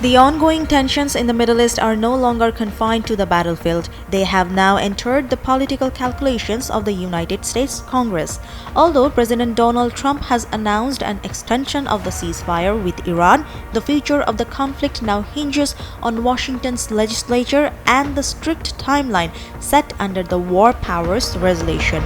The ongoing tensions in the Middle East are no longer confined to the battlefield. They have now entered the political calculations of the United States Congress. Although President Donald Trump has announced an extension of the ceasefire with Iran, the future of the conflict now hinges on Washington's legislature and the strict timeline set under the War Powers Resolution.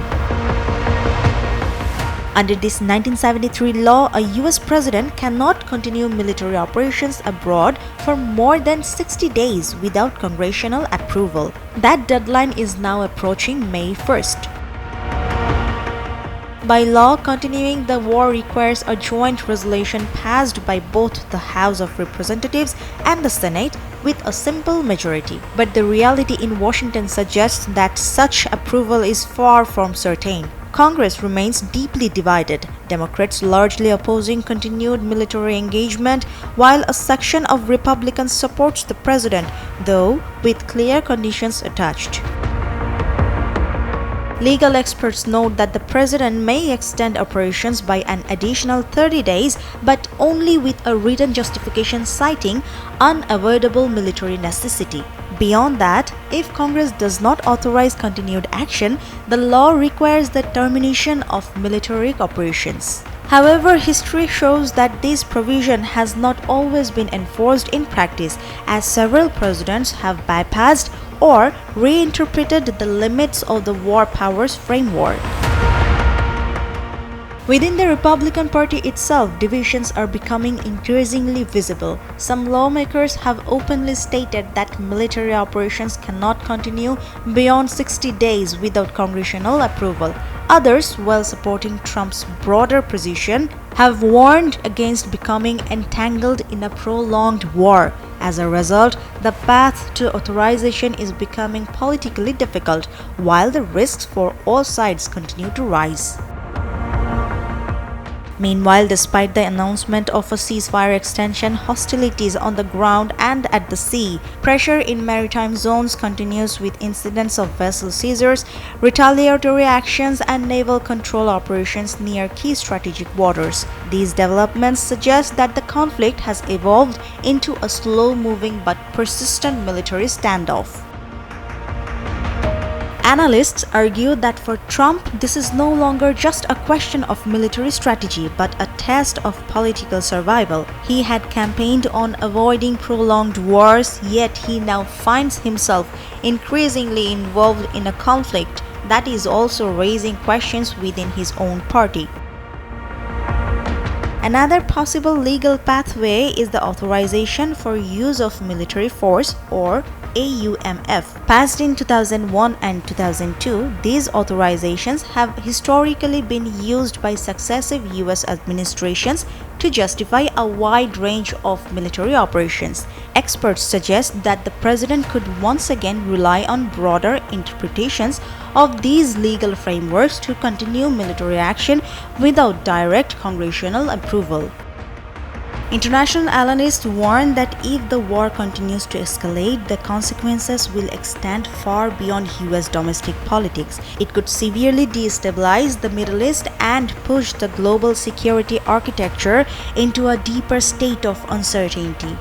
Under this 1973 law, a US president cannot continue military operations abroad for more than 60 days without congressional approval. That deadline is now approaching May 1st. By law, continuing the war requires a joint resolution passed by both the House of Representatives and the Senate with a simple majority. But the reality in Washington suggests that such approval is far from certain. Congress remains deeply divided, Democrats largely opposing continued military engagement, while a section of Republicans supports the president, though with clear conditions attached. Legal experts note that the president may extend operations by an additional 30 days, but only with a written justification citing unavoidable military necessity. Beyond that, if Congress does not authorize continued action, the law requires the termination of military operations. However, history shows that this provision has not always been enforced in practice, as several presidents have bypassed or reinterpreted the limits of the War Powers framework. Within the Republican Party itself, divisions are becoming increasingly visible. Some lawmakers have openly stated that military operations cannot continue beyond 60 days without congressional approval. Others, while supporting Trump's broader position, have warned against becoming entangled in a prolonged war. As a result, the path to authorization is becoming politically difficult, while the risks for all sides continue to rise. Meanwhile, despite the announcement of a ceasefire extension, hostilities on the ground and at the sea, pressure in maritime zones continues with incidents of vessel seizures, retaliatory actions, and naval control operations near key strategic waters. These developments suggest that the conflict has evolved into a slow-moving but persistent military standoff. Analysts argue that for Trump, this is no longer just a question of military strategy, but a test of political survival. He had campaigned on avoiding prolonged wars, yet he now finds himself increasingly involved in a conflict that is also raising questions within his own party. Another possible legal pathway is the authorization for use of military force, or AUMF. Passed in 2001 and 2002, these authorizations have historically been used by successive US administrations to justify a wide range of military operations. Experts suggest that the president could once again rely on broader interpretations of these legal frameworks to continue military action without direct congressional approval. International analysts warn that if the war continues to escalate, the consequences will extend far beyond US domestic politics. It could severely destabilize the Middle East and push the global security architecture into a deeper state of uncertainty.